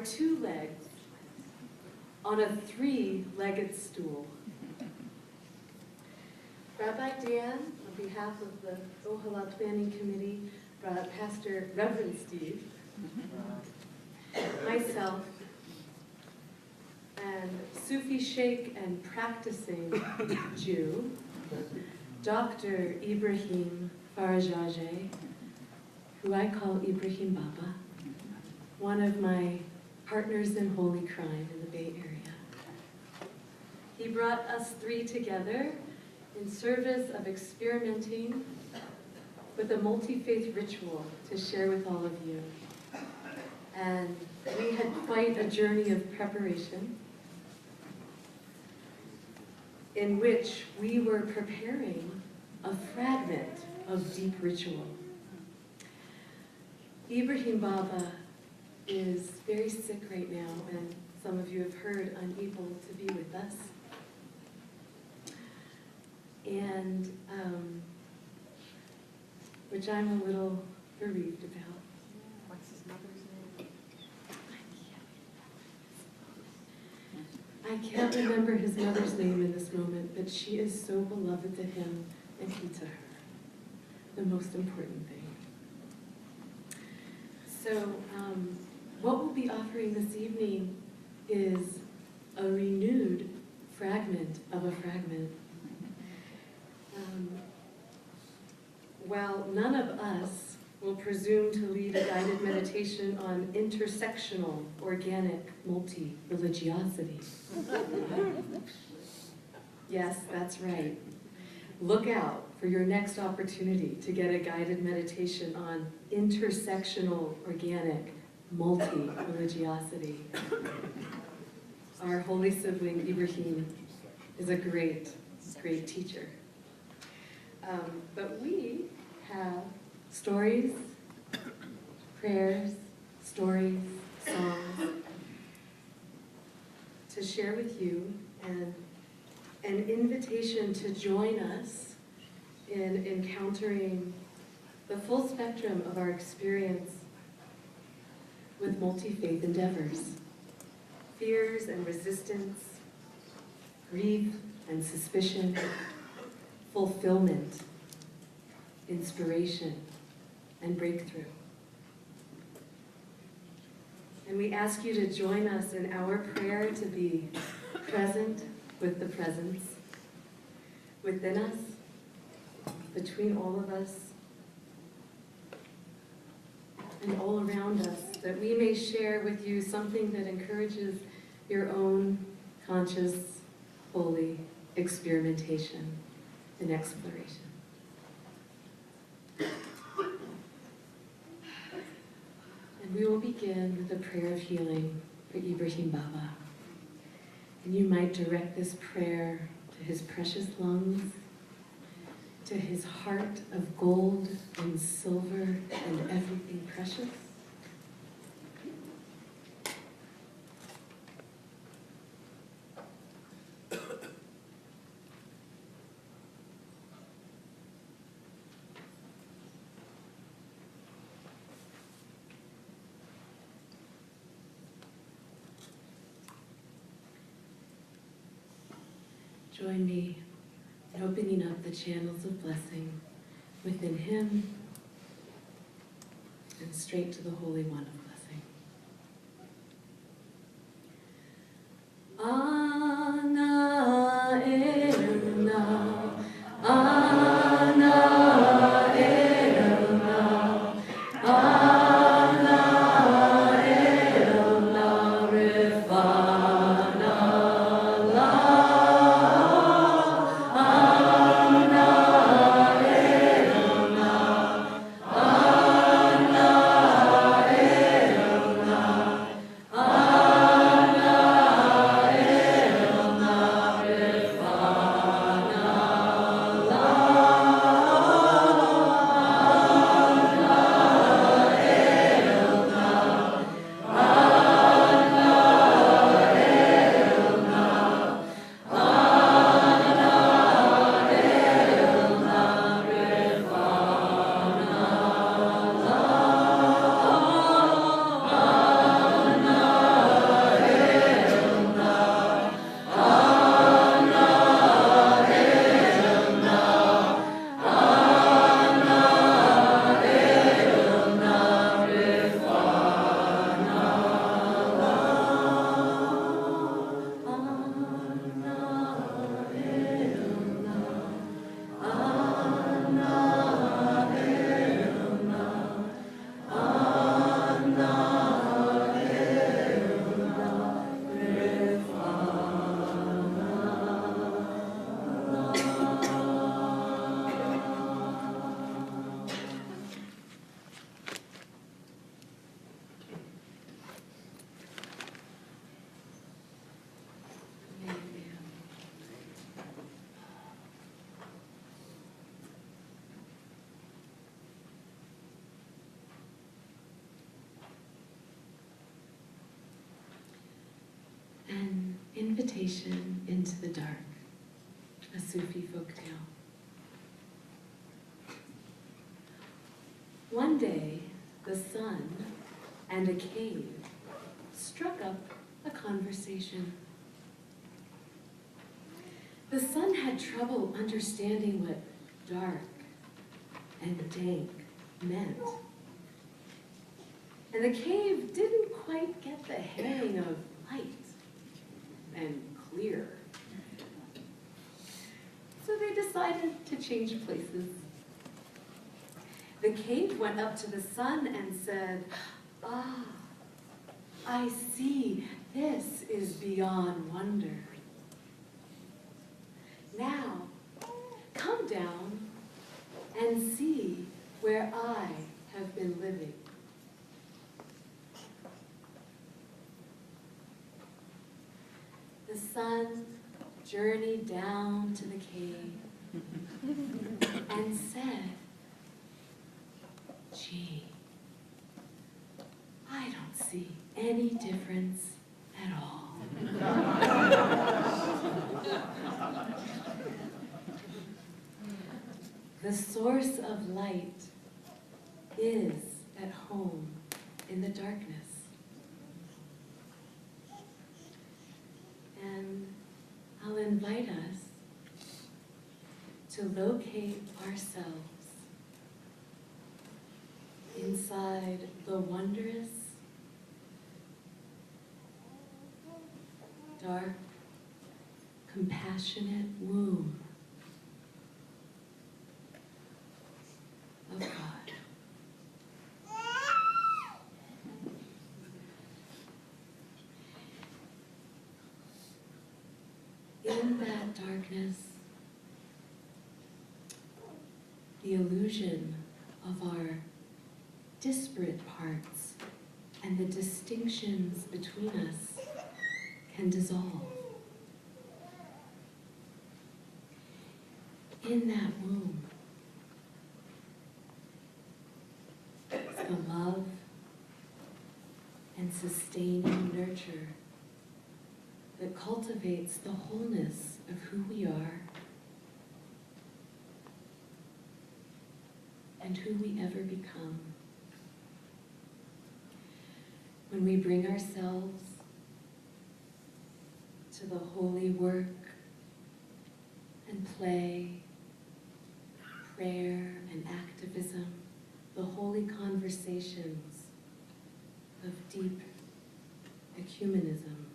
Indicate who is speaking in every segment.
Speaker 1: two legs on a three-legged stool. Rabbi Dan, on behalf of the Ohala Planning Committee, Pastor Reverend Steve, myself, and Sufi Sheikh and practicing Jew, Dr. Ibrahim Farajajeh, who I call Ibrahim Baba, one of my partners in holy crime in the Bay Area. He brought us three together in service of experimenting with a multi-faith ritual to share with all of you. And we had quite a journey of preparation in which we were preparing a fragment of deep ritual. Ibrahim Baba is very sick right now, and some of you have heard, unable to be with us. And which I'm a little bereaved about.
Speaker 2: What's his mother's name?
Speaker 1: I can't remember his mother's name in this moment, but she is so beloved to him and he to her. The most important thing. So what we'll be offering this evening is a renewed fragment of a fragment. While none of us will presume to lead a guided meditation on intersectional, organic, multi-religiosity. Yes, that's right. Look out for your next opportunity to get a guided meditation on intersectional, organic, multi-religiosity. Our holy sibling, Ibrahim, is a great, great teacher. But we have stories, prayers, stories, songs to share with you, and an invitation to join us in encountering the full spectrum of our experience with multi-faith endeavors, fears and resistance, grief and suspicion, fulfillment, inspiration, and breakthrough. And we ask you to join us in our prayer to be present with the presence within us, between all of us, and all around us, that we may share with you something that encourages your own conscious, holy experimentation and exploration. And we will begin with a prayer of healing for Ibrahim Baba. And you might direct this prayer to his precious lungs, to his heart of gold and silver and everything precious. Join me in opening up the channels of blessing within him and straight to the Holy One of blessing. Ana Elna, Ana Elna, Ana Elna Rifana La. Invitation into the Dark, a Sufi folktale. One day, the sun and a cave struck up a conversation. The sun had trouble understanding what dark and dank meant. And the cave didn't quite get the hang of light and clear. So they decided to change places. The cave went up to the sun and said, "Ah, I see, this is beyond wonder. Now, come down and see where I have been living." The sun journeyed down to the cave and said, "Gee, I don't see any difference at all." The source of light is at home in the darkness. And I'll invite us to locate ourselves inside the wondrous, dark, compassionate womb of God. In that darkness, the illusion of our disparate parts and the distinctions between us can dissolve. In that womb is the love and sustaining nurture that cultivates the wholeness of who we are and who we ever become. When we bring ourselves to the holy work and play, prayer and activism, the holy conversations of deep ecumenism,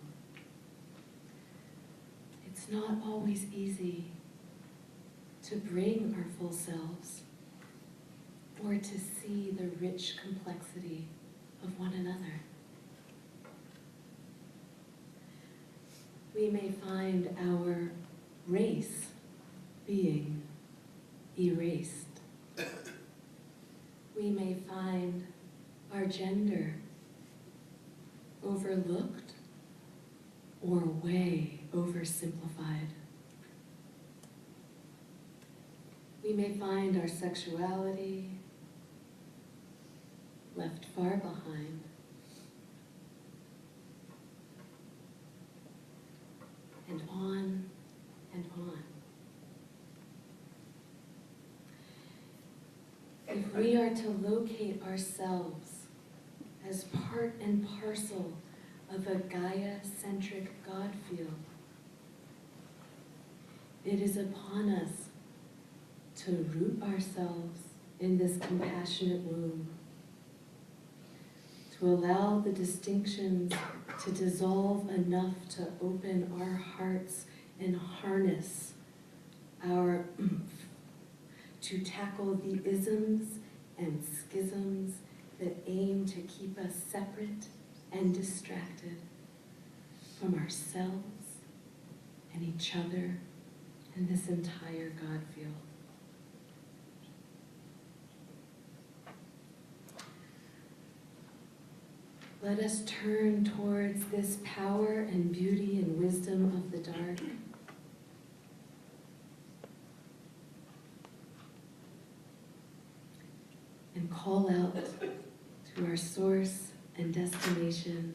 Speaker 1: it's not always easy to bring our full selves or to see the rich complexity of one another. We may find our race being erased. We may find our gender overlooked or way oversimplified. We may find our sexuality left far behind. And on and on. If we are to locate ourselves as part and parcel of a Gaia-centric God field, it is upon us to root ourselves in this compassionate womb, to allow the distinctions to dissolve enough to open our hearts and harness our oomph, to tackle the isms and schisms that aim to keep us separate and distracted from ourselves and each other and this entire God field. Let us turn towards this power and beauty and wisdom of the dark. And call out to our source and destination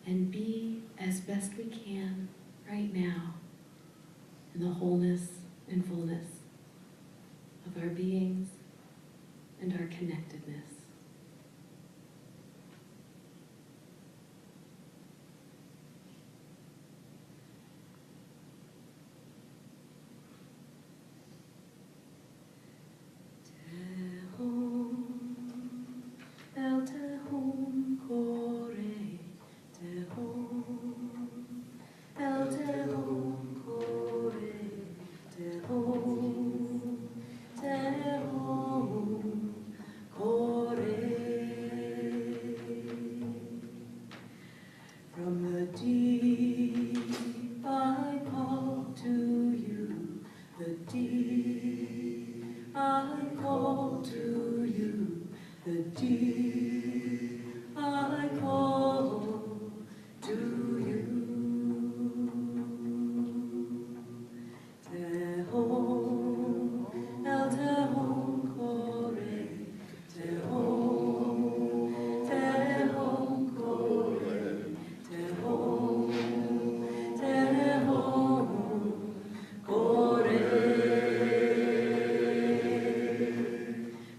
Speaker 1: and be as best we can right now in the wholeness and fullness of our beings and our connectedness. From the deep I call to you, the deep I call to you, the deep I call to you. Tehom, el tehom kore, tehom, tehom kore. Tehom, tehom, kore.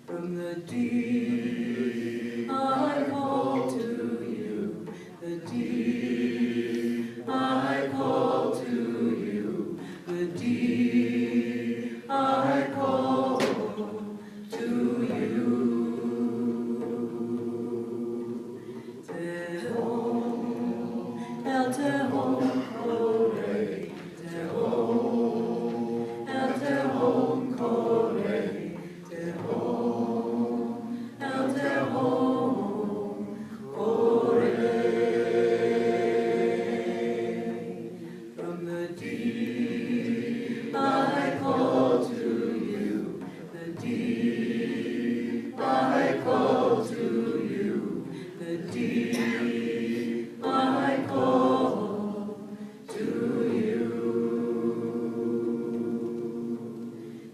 Speaker 1: From the deep I call to you, the deep I call to you, the deep I call to you. Tehom, el tehom kore, tehom, el tehom kore, tehom, el tehom kore. From the deep I call to you, the deep I call to you, the deep I call to you.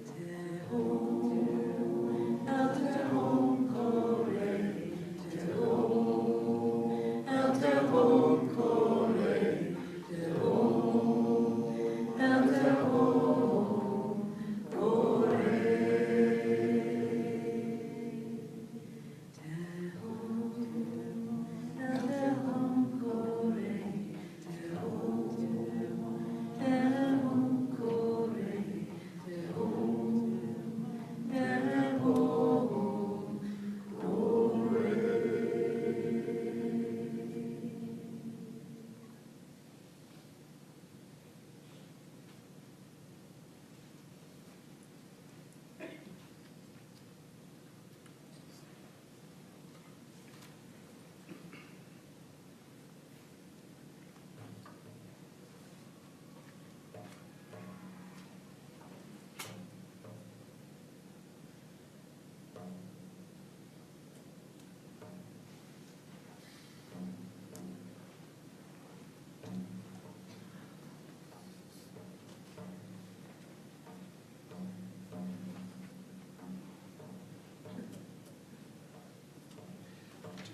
Speaker 1: Tehom, el tehom kore, tehom, el tehom kore, tehom, el tehom kore.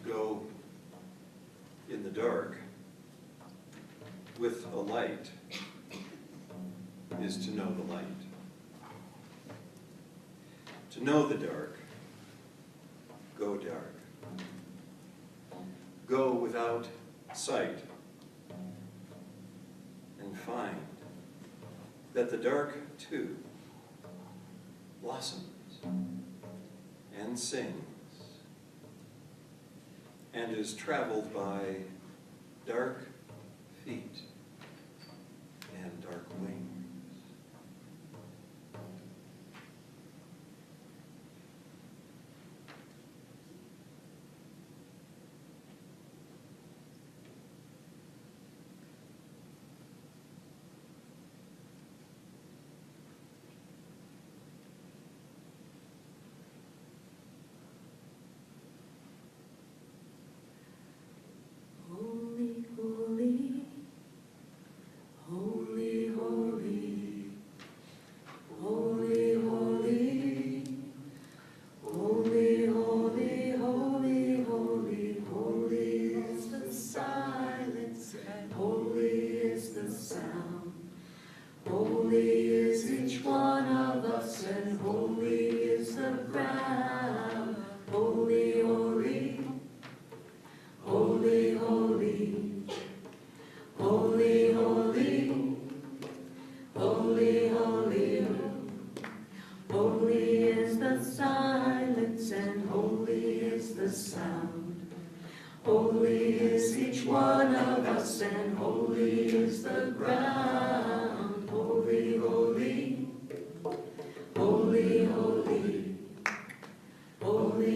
Speaker 3: Go in the dark with a light is to know the light. To know the dark, go dark. Go without sight and find that the dark too blossoms and sings and is traveled by dark feet and dark wings.
Speaker 1: Holy, holy, the silence and holy is the sound. Holy is each one of us and holy is the ground. Holy, holy, holy, holy,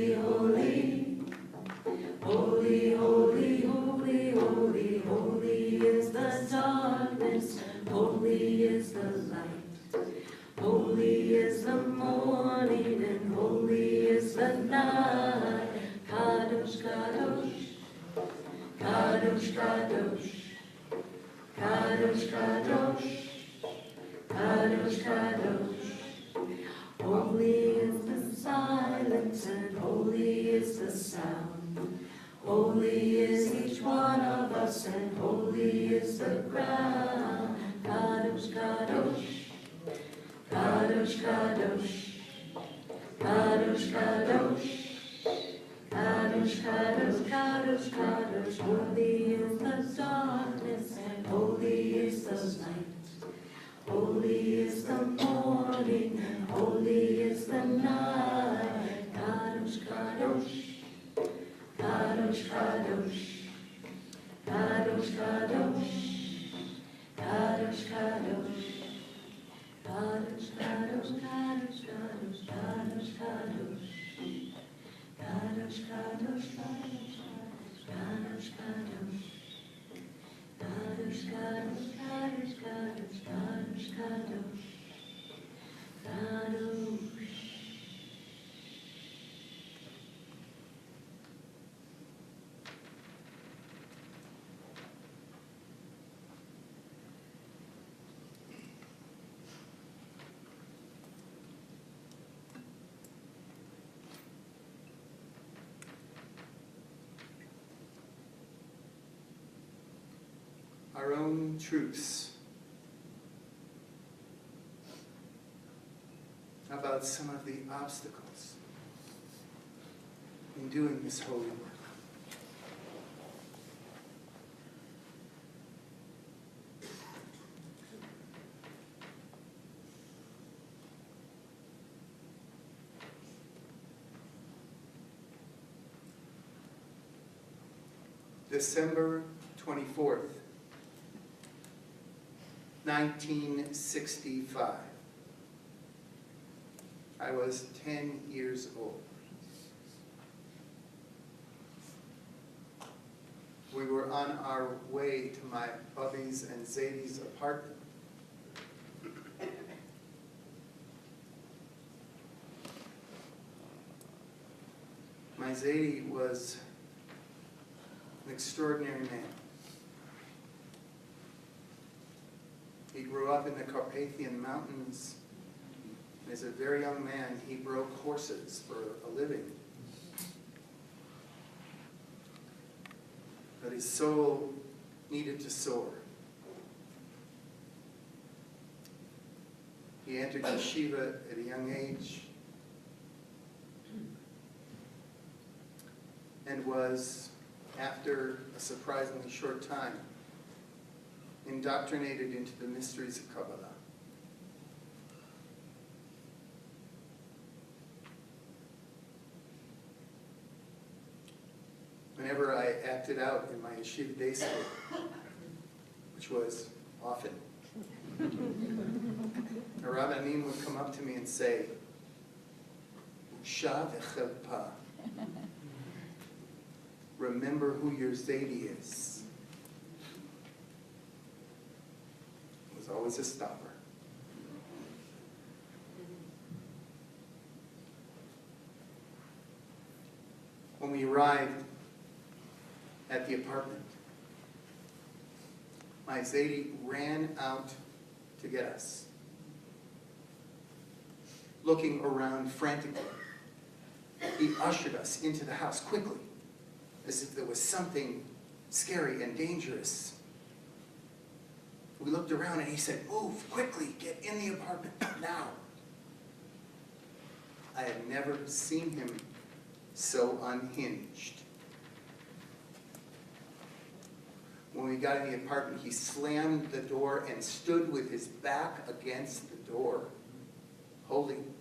Speaker 1: holy, holy, holy, holy, holy, holy, holy is the darkness, holy is the light, holy is the morning, and holy is the night. Kadosh, kadosh, kadosh, kadosh, kadosh, kadosh, kadosh, kadosh. Holy is the silence and holy is the sound. Holy is each one of us and holy is the ground. Kadosh, kadosh, kadosh, kadosh, kadosh, kadosh, kadosh, kadosh, kadosh, kadosh. Holy is the darkness and holy is the light. Holy is the morning and holy is the night. Kadosh, kadosh, kadosh, kadosh, kadosh, kadosh, kadosh, kadosh, kadosh, kadosh, kadosh, kadosh, kadosh, kadosh, kadosh, kadosh, kadosh, kadosh, kadosh. Kadosh, kadosh, kadosh, kadosh, kadosh, kadosh, kadosh.
Speaker 4: Our own truths about some of the obstacles in doing this holy work. December 24th, 1965. I was 10 years old. We were on our way to my Bubby's and Zadie's apartment. My Zadie was an extraordinary man. He grew up in the Carpathian Mountains. As a very young man, he broke horses for a living. But his soul needed to soar. He entered yeshiva at a young age and was, after a surprisingly short time, indoctrinated into the mysteries of Kabbalah. Whenever I acted out in my yeshiva day school, which was often, the rabbanim would come up to me and say, "Usha v'chelpa." Remember who your Zadie is. It was always a stopper. When we arrived at the apartment, my Zadie ran out to get us, looking around frantically. He ushered us into the house quickly, as if there was something scary and dangerous. We looked around and he said, "Move, quickly, get in the apartment, now." I had never seen him so unhinged. When we got in the apartment, he slammed the door and stood with his back against the door, holding.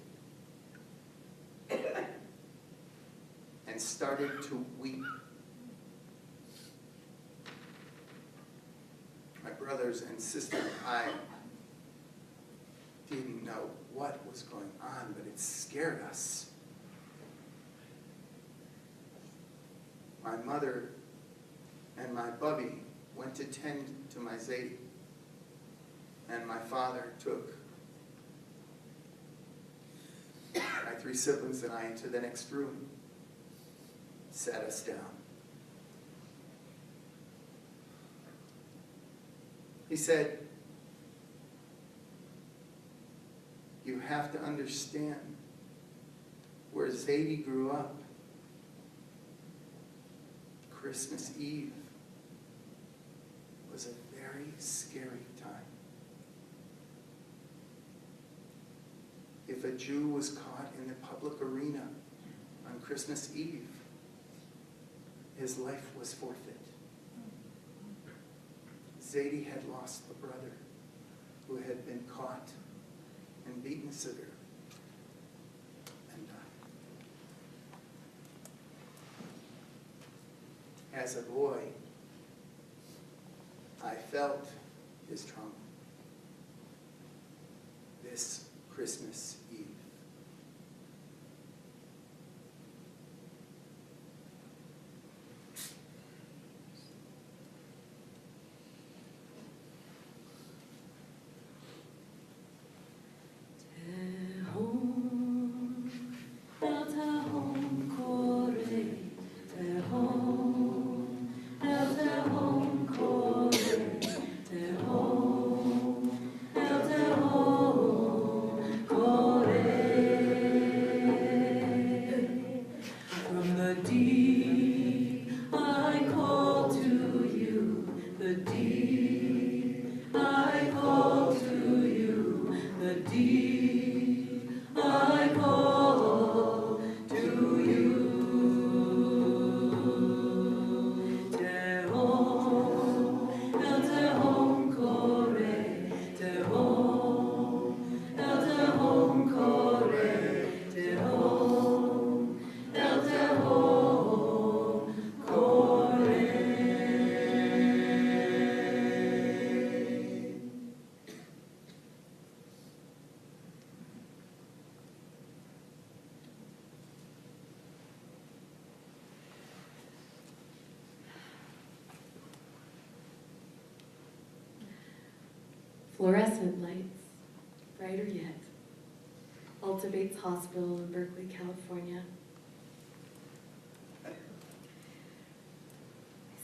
Speaker 4: and started to weep. My brothers and sister and I didn't know what was going on, but it scared us. My mother and my bubby went to tend to my Zadie, and my father took my 3 siblings and I into the next room, sat us down. He said, "You have to understand where Zadie grew up. Christmas Eve was a very scary time. If a Jew was caught in the public arena on Christmas Eve, his life was forfeit. Zadie had lost a brother who had been caught and beaten severe and died. As a boy, I felt his trauma. This Christmas Eve.
Speaker 1: Fluorescent lights, brighter yet. Alta Bates Hospital in Berkeley, California. I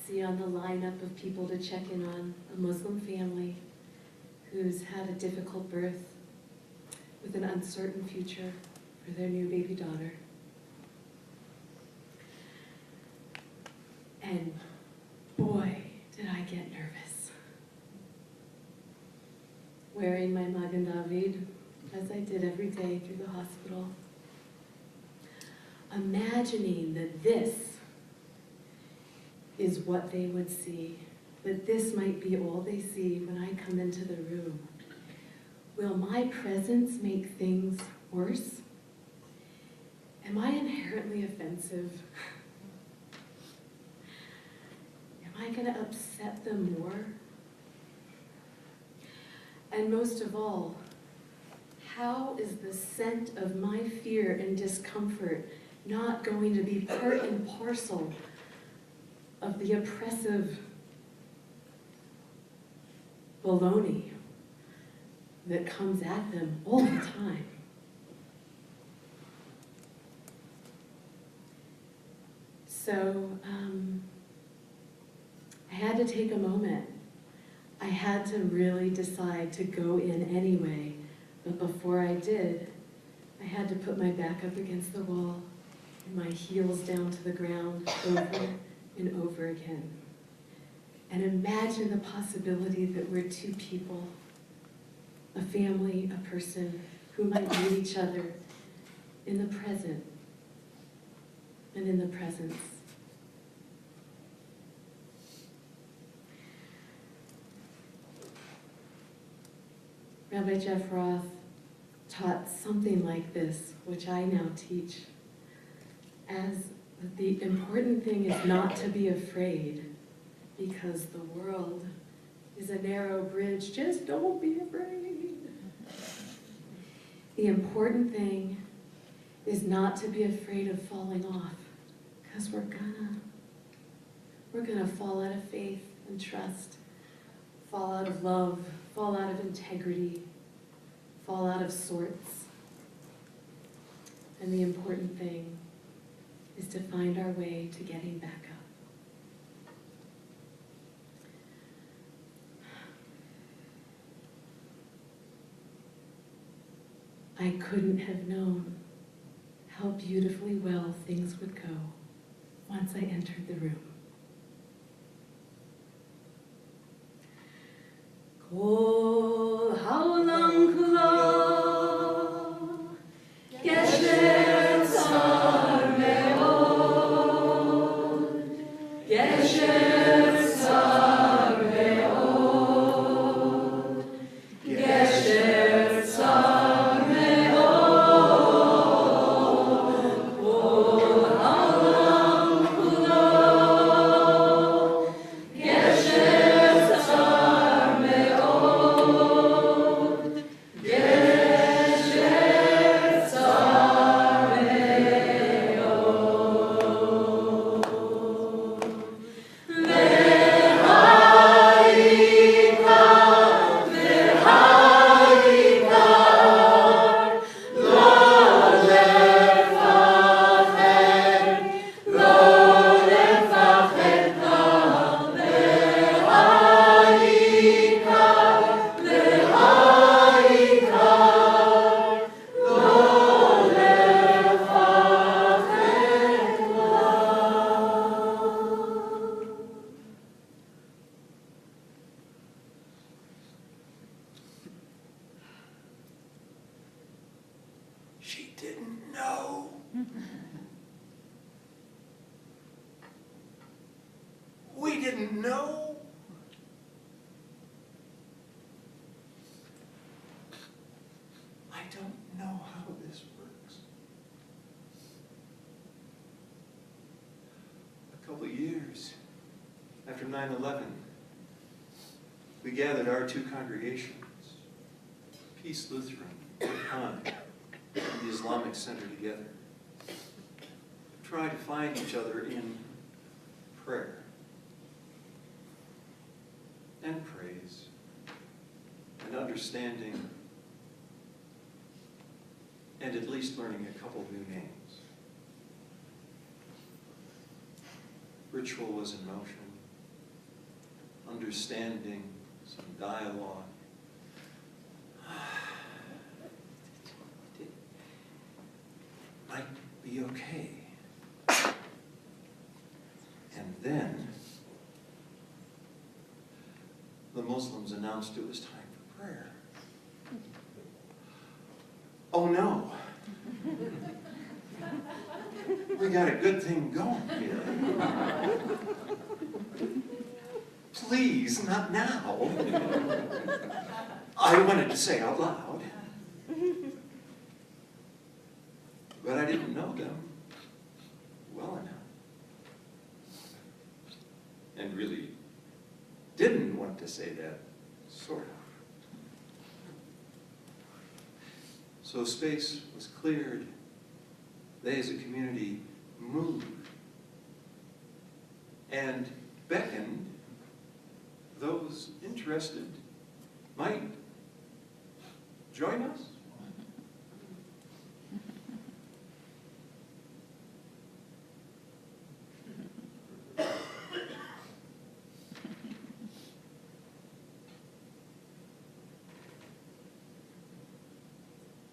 Speaker 1: see on the lineup of people to check in on a Muslim family who's had a difficult birth with an uncertain future for their new baby daughter. And boy, did I get nervous. Wearing my Magen David, as I did every day through the hospital. Imagining that this is what they would see, that this might be all they see when I come into the room. Will my presence make things worse? Am I inherently offensive? Am I going to upset them more? And most of all, how is the scent of my fear and discomfort not going to be part and parcel of the oppressive baloney that comes at them all the time? So I had to take a moment. I had to really decide to go in anyway, but before I did, I had to put my back up against the wall and my heels down to the ground over and over again. And imagine the possibility that we're two people, a family, a person who might meet each other in the present and in the presence. Rabbi Jeff Roth taught something like this, which I now teach, as But the important thing is not to be afraid, because the world is a narrow bridge. Just don't be afraid. The important thing is not to be afraid of falling off, because we're gonna fall out of faith and trust, fall out of love, fall out of integrity, fall out of sorts. And the important thing is to find our way to getting back up. I couldn't have known how beautifully well things would go once I entered the room. Kol haolam kulo gesher tzar me'od, gesher tzar me'od, gesher tzar me'od, kol haolam kulo gesher tzar me'od, gesher tzar me'od. V'ha'ikar, v'ha'ikar, lo לפחד, לא לפחד כלל. והעיקר, והעיקר, לא לפחד כלל.
Speaker 4: She didn't know. We didn't know. I don't know how this works.
Speaker 3: A couple of years after 9/11, we gathered our two congregations, Peace Lutheran and the Islamic Center together, to try to find each other in prayer and praise and understanding and at least learning a couple new names. Ritual was in motion, understanding, some dialogue. It might be okay. And then the Muslims announced it was time for prayer. Oh no! We got a good thing going here. Please, not now. I wanted to say out loud. But I didn't know them well enough. And really didn't want to say that, sort of. So space was cleared. They as a community moved and beckoned those interested might join us.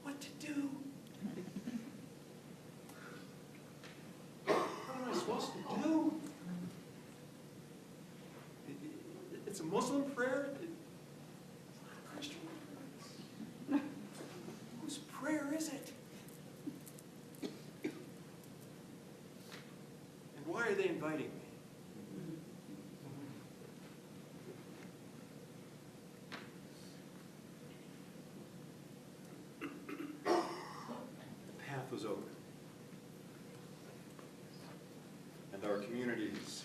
Speaker 3: What to do? What am I supposed to do? It's a Muslim prayer? It's not a Christian prayer. Whose prayer is it? And why are they inviting me? The path was open. and our communities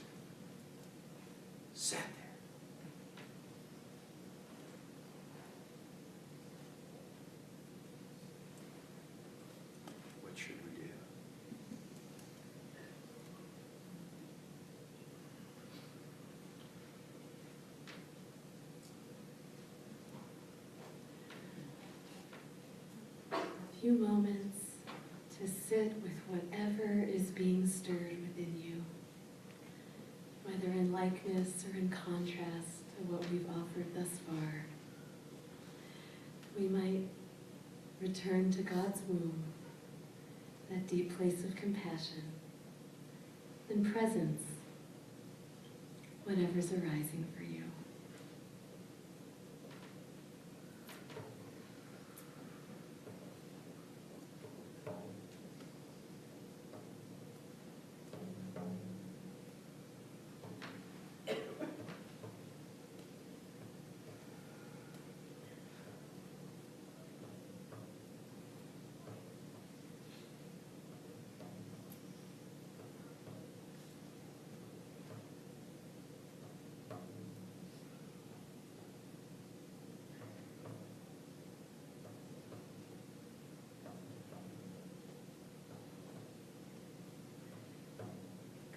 Speaker 3: sat there. What should we do?
Speaker 1: A few moments to sit with whatever is being stirred within you, whether in likeness or in contrast to what we've offered thus far. We might return to God's womb, that deep place of compassion and presence, whatever's arising for you.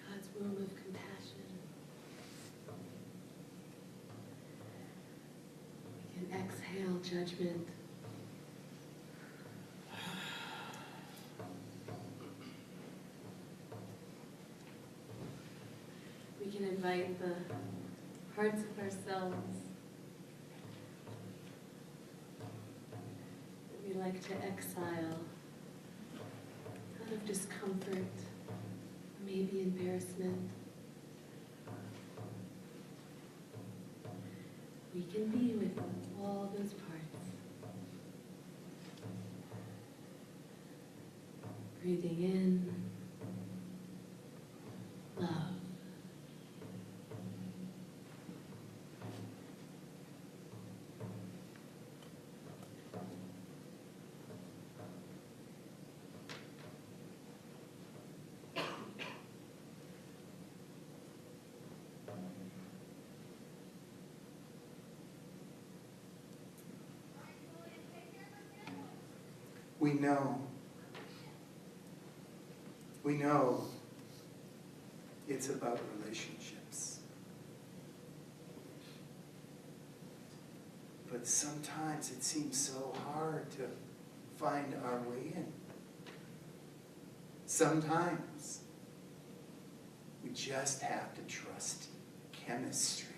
Speaker 1: God's womb of compassion. We can exhale judgment. We can invite the parts of ourselves that we like to exile out of discomfort, maybe embarrassment. We can be with all those parts. Breathing in, love.
Speaker 4: We know it's about relationships. But sometimes it seems so hard to find our way in. Sometimes we just have to trust chemistry.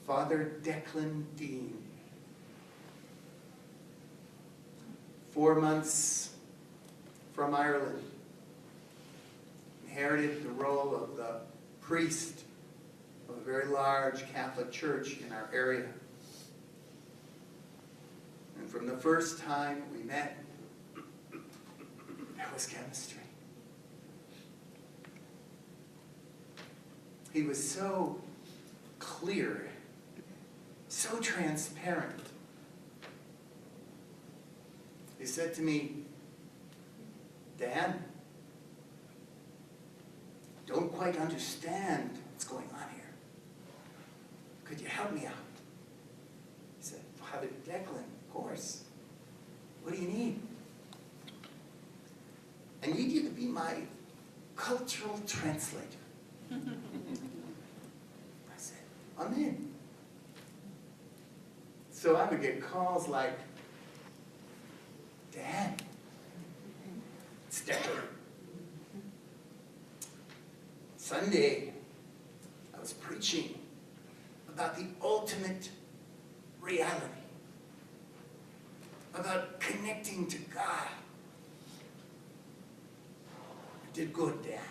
Speaker 4: Father Declan Dean, 4 months from Ireland, inherited the role of the priest of a very large Catholic church in our area. And from the first time we met, there was chemistry. He was so clear, so transparent. He said to me, "Dan, don't quite understand what's going on here. Could you help me out?" I said, "Father Declan, of course. What do you need?" "I need you to be my cultural translator." I said, "I'm in." So I would get calls like, "Dan, it's Declan. Sunday, I was preaching about the ultimate reality, about connecting to God. I did good, Dan.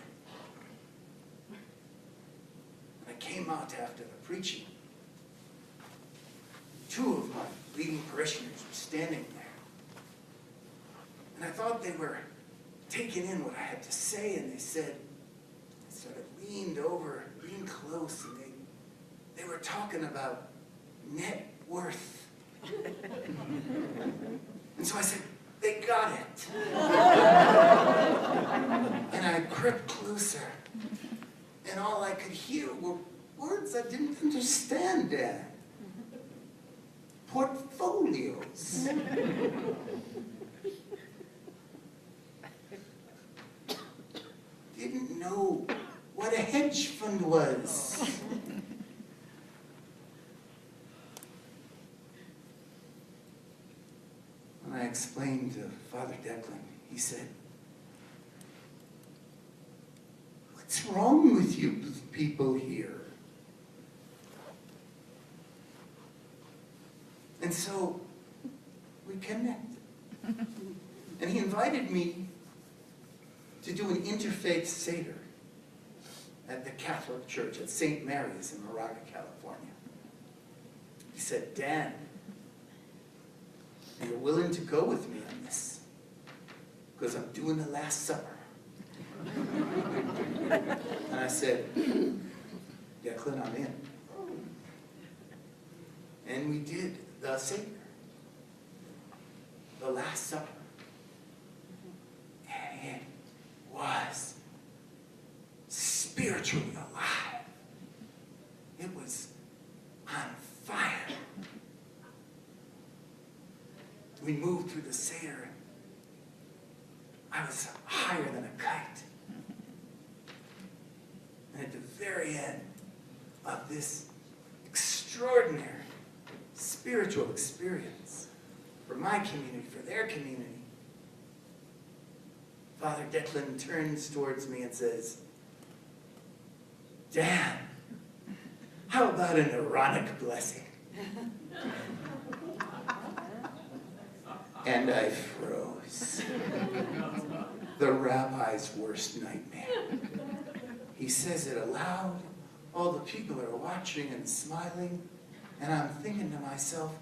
Speaker 4: And I came out after the preaching. 2 of my leading parishioners were standing there. And I thought they were taking in what I had to say, and they said, I sort of leaned over, leaned close, and they were talking about net worth." And so I said, They got it. And I crept closer, and all I could hear were words I didn't understand, Dad. Portfolios. Didn't know what a hedge fund was. When I explained to Father Declan, he said, "What's wrong with you people here?" And so we connected. And he invited me to do an interfaith Seder at the Catholic Church at St. Mary's in Moraga, California. He said, "Dan, you're willing to go with me on this, because I'm doing the Last Supper." And I said, "Declan, I'm in." And we did the Seder, the Last Supper. And it was spiritually alive. It was on fire. We moved through the Seder. I was higher than a kite. And at the very end of this extraordinary spiritual experience for my community, for their community, Father Declan turns towards me and says, "Dan, how about an Aaronic blessing?" And I froze. The rabbi's worst nightmare. He says it aloud. All the people are watching and smiling. And I'm thinking to myself,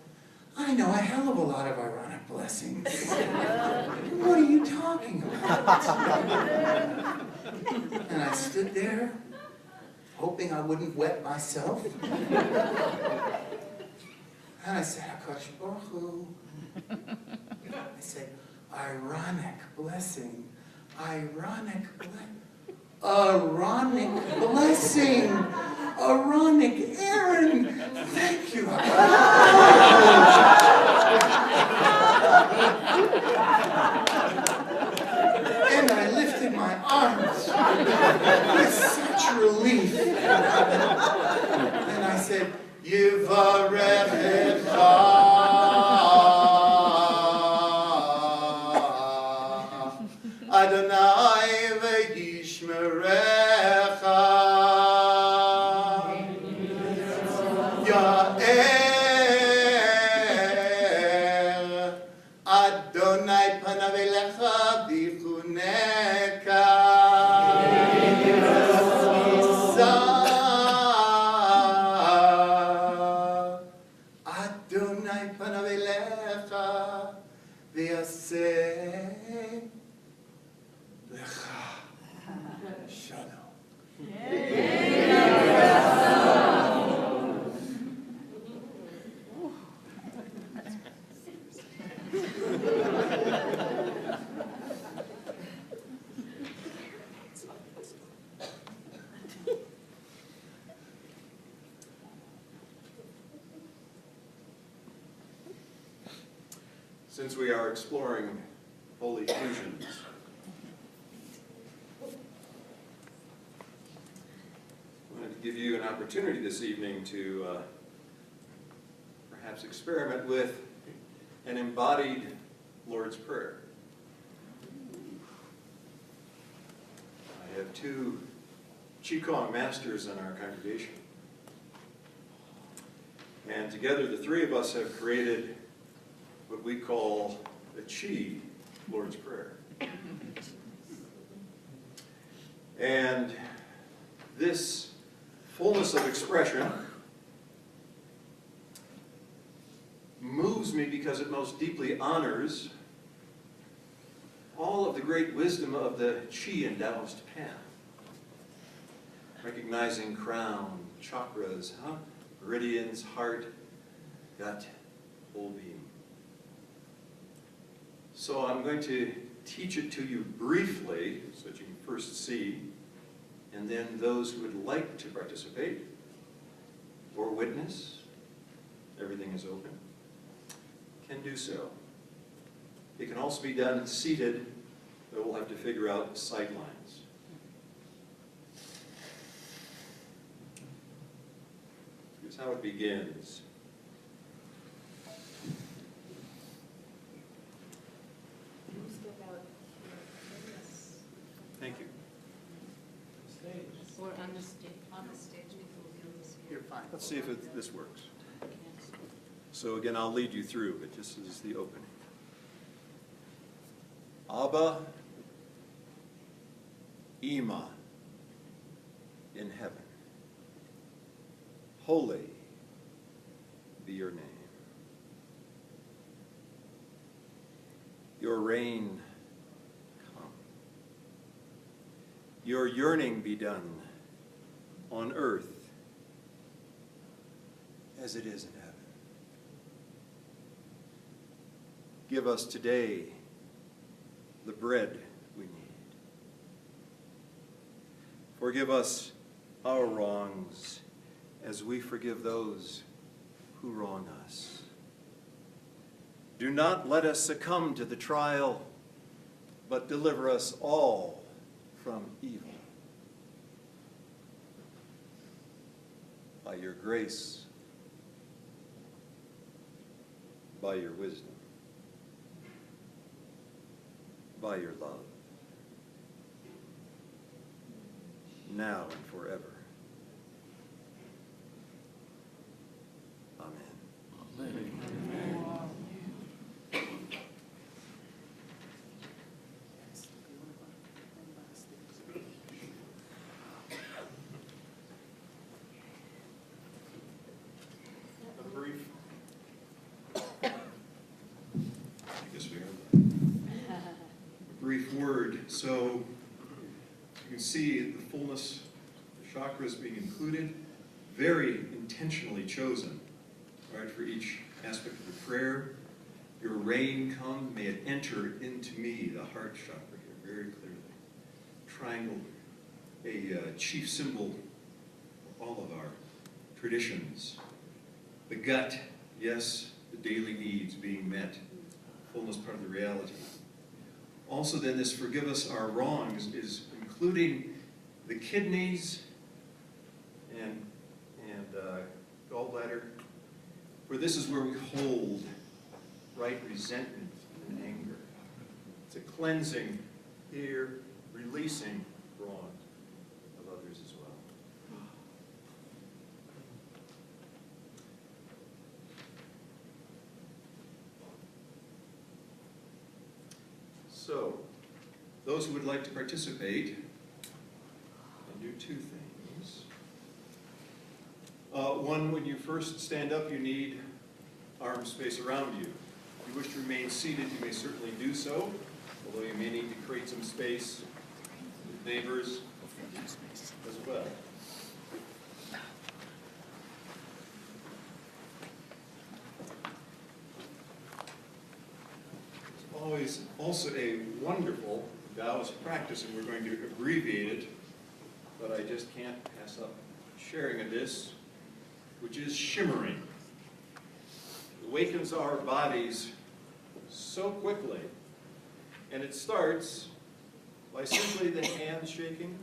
Speaker 4: I know a hell of a lot of Aaronic blessings. What are you talking about? And I stood there, hoping I wouldn't wet myself. And I said, "Hakadosh Baruch Hu." I said, "Aaronic blessing, Aaronic blessing, Aaronic blessing, Aaronic Aaron, thank you." And I lifted my arms with such relief. And I said, "Yivarechecha Adonai v'yishmerecha Ya'er Adonai panav elecha v'chuneka Yisa Adonai panav elecha v'yaseh Shalom.
Speaker 3: Since we are exploring holy fusions, I wanted to give you an opportunity this evening to perhaps experiment with an embodied Lord's Prayer. I have two Qigong masters in our congregation, and together the three of us have created what we call the Qi Lord's Prayer. And this fullness of expression moves me because it most deeply honors all of the great wisdom of the Qi and Taoist path. Recognizing crown, chakras, meridians, heart, gut, whole being. So I'm going to teach it to you briefly so that you can first see, and then those who would like to participate or witness, everything is open, can do so. It can also be done seated, but we'll have to figure out sightlines. Here's how it begins.
Speaker 2: Step out here. Yes.
Speaker 3: Thank you.
Speaker 2: Or on the stage. On the stage, people will be able to see
Speaker 4: You're
Speaker 2: it.
Speaker 4: fine.
Speaker 3: Let's see if this works. So again, I'll lead you through, but this is the opening. Abba, Ima, in heaven, holy be your name. Your reign come. Your yearning be done on earth as it is in heaven. Give us today the bread we need. Forgive us our wrongs as we forgive those who wrong us. Do not let us succumb to the trial, but deliver us all from evil. By your grace, by your wisdom, by your love, now and forever. Amen. A brief. I guess we are. A brief word. So you can see the fullness, the chakras being included, very intentionally chosen, right, for each aspect of the prayer. Your reign come, may it enter into me, the heart chakra here, very clearly. Triangle, a chief symbol for all of our traditions. The gut, yes, the daily needs being met, fullness part of the reality. Also then this forgive us our wrongs is including the kidneys and gallbladder, for this is where we hold right resentment and anger. It's a cleansing here, releasing wrongs of others as well. So, those who would like to participate can do two things. One, when you first stand up, you need arm space around you. If you wish to remain seated, you may certainly do so, although you may need to create some space with neighbors as well. It's always also a wonderful Taoist practice, and we're going to abbreviate it, but I just can't pass up sharing of this, which is shimmering. It awakens our bodies so quickly, and it starts by simply the hands shaking